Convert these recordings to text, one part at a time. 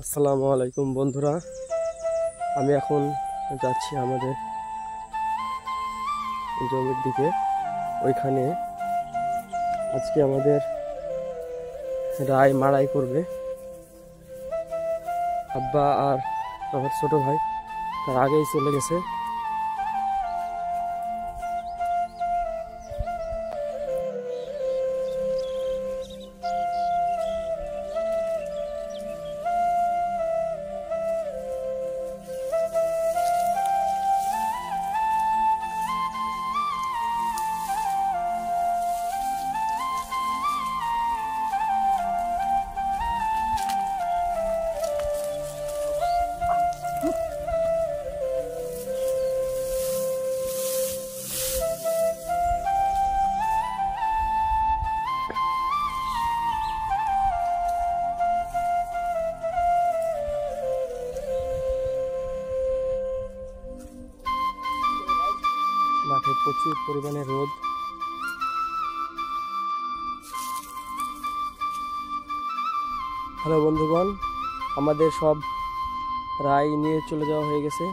আসসালামু আলাইকুম বন্ধুরা, আমি এখন যাচ্ছি আমাদের জমির দিকে। ওইখানে আজকে আমাদের রায় মাড়াই করবে। আব্বা আর আমার ছোট ভাই তার আগেই চলে গেছে। মাঠে প্রচুর পরিমাণে রোদ। হ্যালো বন্ধুগণ, আমাদের সব রায় নিয়ে চলে যাওয়া হয়ে গেছে।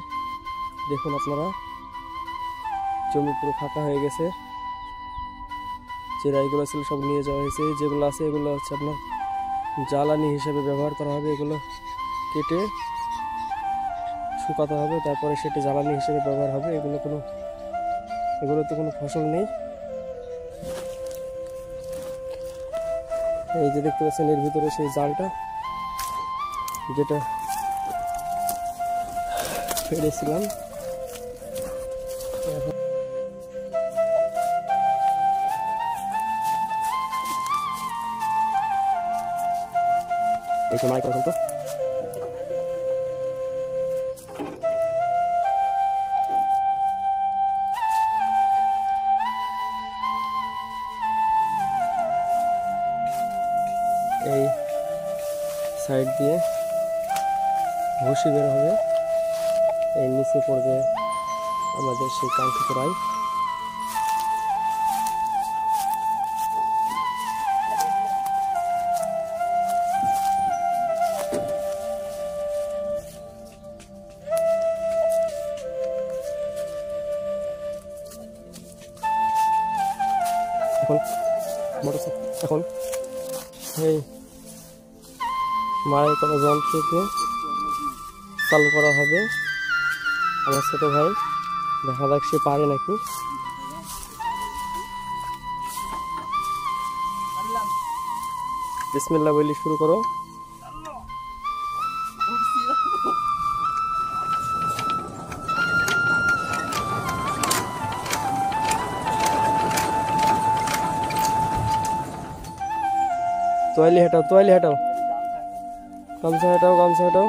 দেখুন আপনারা, জমি পুরো ফাঁকা হয়ে গেছে। যে রায়গুলো ছিল সব নিয়ে যাওয়া হয়েছে। যেগুলো আছে এগুলো হচ্ছে আপনার জ্বালানি হিসেবে ব্যবহার করা হবে। এগুলো কেটে শুকাতে হবে, তারপরে সেটা জ্বালানি হিসেবে ব্যবহার হবে। এগুলোতে কোনো ফসল নেই। এই যে দেখতে পাচ্ছেন, এর ভিতরে সেই জালটা যেটা ফেলেছিলাম। এই সময় এখন তো এই সাইড দিয়ে ভুসি বের হবে। এই নিচে পড়বে আমাদের সেই কাঙ্ক্ষিত রায়। এখন এই মাড়াই করা যন্ত্রকে চালু করা হবে। আমার ছোট ভাই, দেখা যাক সে পারে নাকি। বিসমিল্লাহ বলি শুরু করো। তোয়ালি হাঁটাও, তোয়ালি হাঁটাও, গামছা হাঁটাও, গামছা হাঁটাও।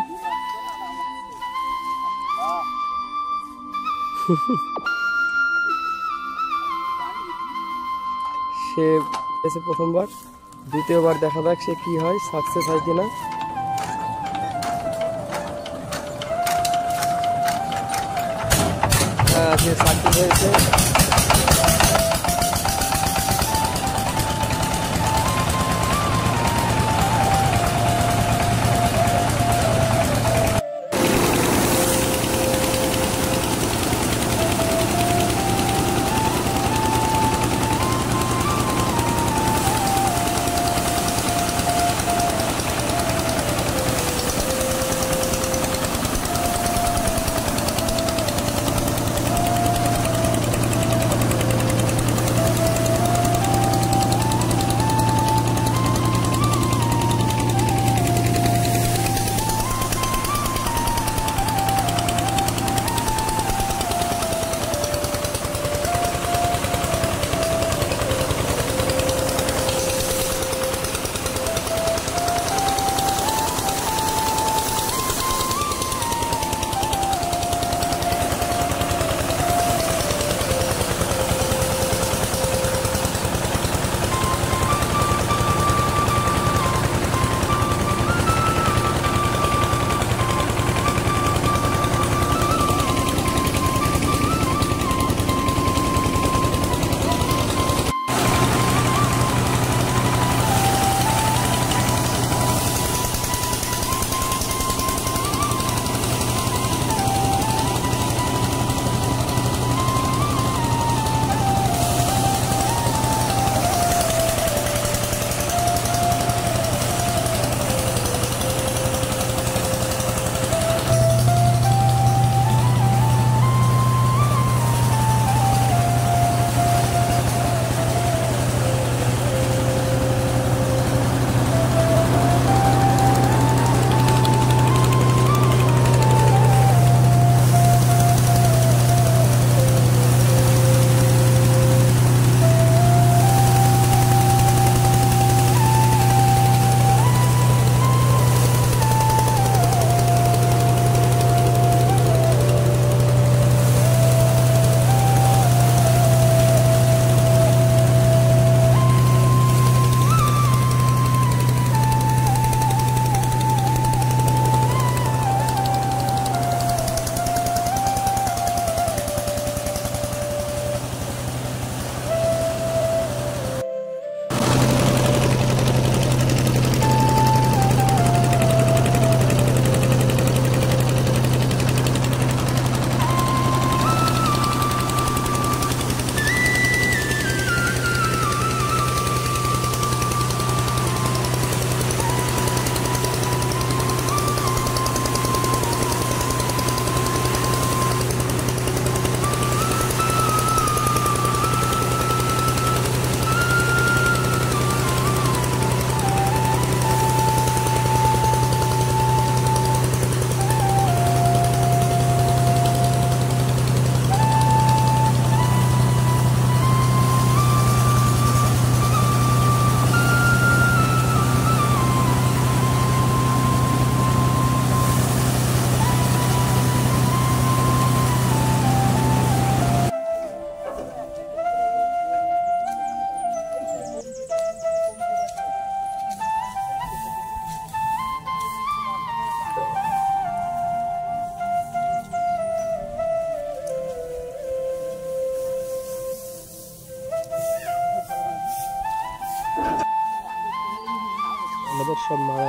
সে এসে প্রথমবার, দ্বিতীয়বার দেখা যাক সে কি হয়, সাকসেস হয় কিনা। হ্যাঁ, সে সাকসেস হয়েছে।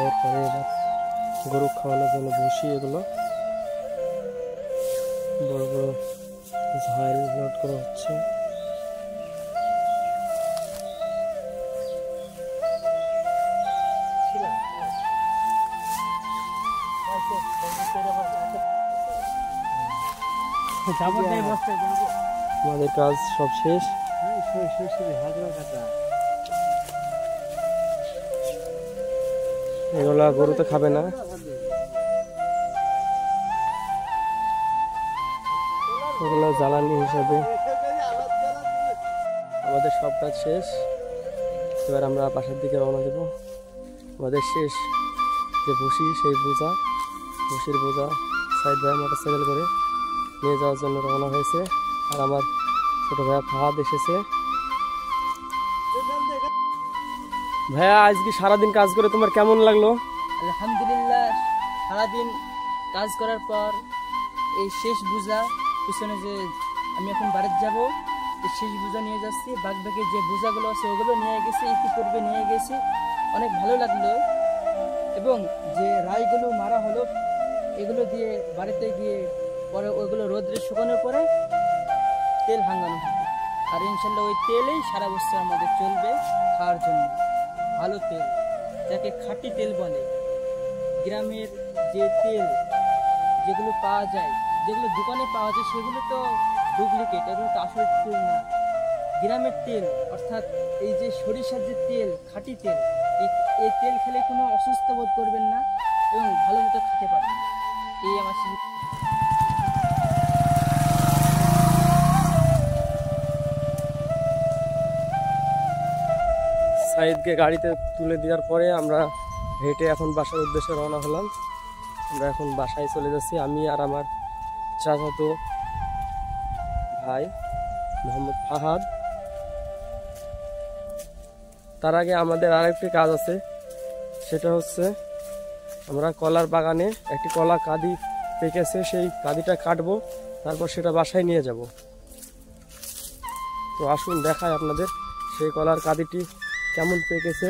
এরপরে এবার গরু খাওয়ানোর জন্য ভুসি, এগুলো বড় বড় ঝাল লোড করা হচ্ছে। আমাদের কাজ সব শেষ। এগুলা গরু তো খাবে না, এগুলো জ্বালানি হিসাবে। আমাদের সব কাজ শেষ, এবার আমরা বাসার দিকে রওনা দেব। আমাদের শেষ যে ভুসি, সেই বোঝা, ভুসির বোঝা সাইড ভাই মোটরসাইকেল করে নিয়ে যাওয়ার জন্য রওনা হয়েছে। আর আমার ছোট ভাইয়া ফাহাদ এসেছে। ভাইয়া, আজকে সারাদিন কাজ করে তোমার কেমন লাগলো? আলহামদুলিল্লাহ, সারাদিন কাজ করার পর এই শেষ বোঝা পিছনে, যে আমি এখন বাড়িতে যাব, এই শেষ বোঝা নিয়ে যাচ্ছি। বাকি যে বোঝাগুলো আছে ওগুলো নিয়ে গেছি, ইতিপূর্বে নিয়ে গেছি, অনেক ভালো লাগলো। এবং যে রাইগুলো মারা হলো, এগুলো দিয়ে বাড়িতে গিয়ে পরে ওইগুলো রোদ্রে শুকানোর পরে তেল ভাঙানো হবে। আর ইনশাল্লাহ ওই তেলেই সারা বছর আমাদের চলবে খাওয়ার জন্য। ভালো তেল, যাকে খাঁটি তেল বলে। গ্রামের যে তেল যেগুলো পাওয়া যায়, যেগুলো দোকানে পাওয়া যায়, সেগুলো তো ডুপ্লিকেট, এগুলো তো আসল তেল না। গ্রামের তেল অর্থাৎ এই যে সরিষার যে তেল, খাঁটি তেল, এই তেল খেলে কোনো অসুস্থ বোধ করবেন না এবং ভালো মতো খেতে পারবেন। এই আমার সাইদকে গাড়িতে তুলে দেওয়ার পরে আমরা হেঁটে এখন বাসার উদ্দেশ্যে রওনা হলাম। আমরা এখন বাসায় চলে যাচ্ছি, আমি আর আমার চাচাতো ভাই মোহাম্মদ ফাহাদ। তার আগে আমাদের আরেকটি কাজ আছে, সেটা হচ্ছে আমরা কলার বাগানে একটি কলা কাঁদি পেকেছে, সেই কাঁদিটা কাটবো, তারপর সেটা বাসায় নিয়ে যাব। তো আসুন দেখায় আপনাদের সেই কলার কাঁদিটি কেমন পেকেছে।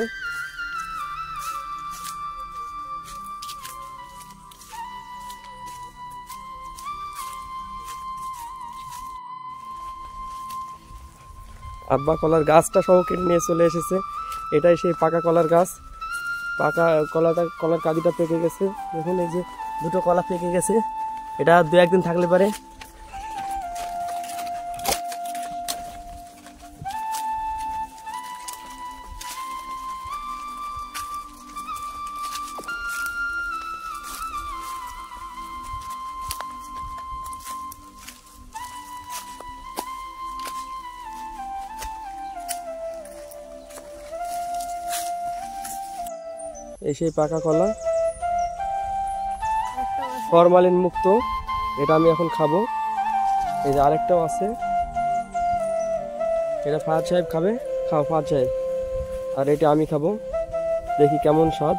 আব্বা কলার গাছটা সহ কেটে নিয়ে চলে এসেছে। এটাই সেই পাকা কলার গাছ। পাকা কলার কাঁদিটা পেকে গেছে। দেখুন, এই যে দুটো কলা পেকে গেছে। এটা 2-1 দিন থাকলে পারে এই সেই পাকা কলা, ফরমালিন মুক্ত। এটা আমি এখন খাবো। এই যে আরেকটাও আছে, এটা ফাহাদ সাহেব খাবে। খাও ফাহাদ সাহেব। আর এটা আমি খাবো, দেখি কেমন স্বাদ।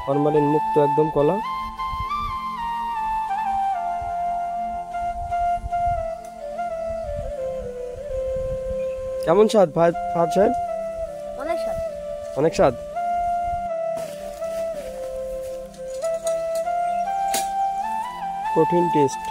ফরমালিন মুক্ত একদম কলা। কেমন স্বাদ ফাহাদ সাহেব? অনেক স্বাদ। অনেক স্বাদ। কঠিন টেস্ট।